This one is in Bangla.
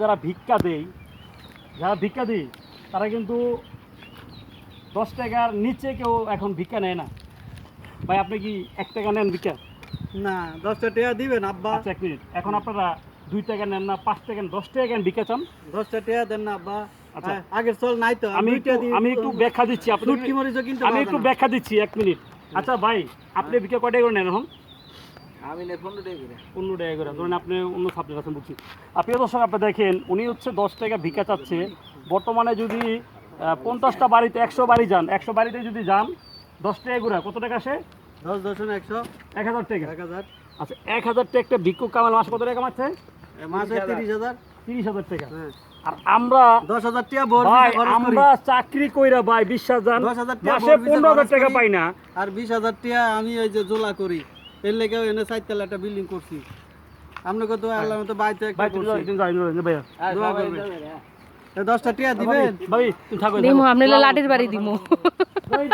যারা ভিক্ষা দেয় তারা কিন্তু 10 টাকার নিচে কেউ এখন ভিক্ষা নেয় না। ভাই আপনি কি 1 টাকা নেন ভিক্ষা? না 10 টাকা দিবেন আব্বা। আচ্ছা 1 মিনিট, এখন আপনারা 2 টাকা নেন না, 5 টাকা, 10 টাকা কেন ভিক্ষা চান? 10 টাকা দেন না আব্বা। আচ্ছা আগের চল নাই তো আমি একটু ব্যাখ্যা দিচ্ছি আপনাকে, আমি একটু ব্যাখ্যা দিচ্ছি 1 মিনিট। আচ্ছা ভাই আপনি ভিক্ষা কয় টাকা করে নেন এখন? আমি নেই 15 টাকা করে। 15 টাকা করে। ধরুন আপনি অন্য সাবজেক্ট আছেন বুঝছি। আপনি দর্শক আপনি দেখেন উনি হচ্ছে 10 টাকা ভিক্ষা চাচ্ছে। বর্তমানে যদি 50টা বাড়িতে 100 বাড়ি যান, 100 বাড়িতে যদি যান 10 টাকা করে কত টাকা আসে? 10 10 100 1000 টাকা। 1000 আচ্ছা 1000 টাকা একটা ভিক্ষুক কামাল মাসে কত টাকা কামাচ্ছে? মাসে 30000। 30,000 টাকা। হ্যাঁ আর আমরা 10,000 টাকা ভোর ভাই খরচ করি। আমরা চাকরি কইরা ভাই বিশ্বাস জান 10,000 টাকা মাসে 15,000 টাকা পাই না। আর 20,000 টাকা আমি ওই যে জোলা করি। এর লেগে এনে 4 তলা একটা বিল্ডিং করছি। আপনি কত আল্লাহর মতো বাইতে একটা ভাই তুমি করছি। একদিন যাই ভাইয়া দোয়া করবেন। 10 টাকা দিবেন? ভাই তুমি থাকো দিমু আপনি লাঠির বাড়ি দিমু। ভাই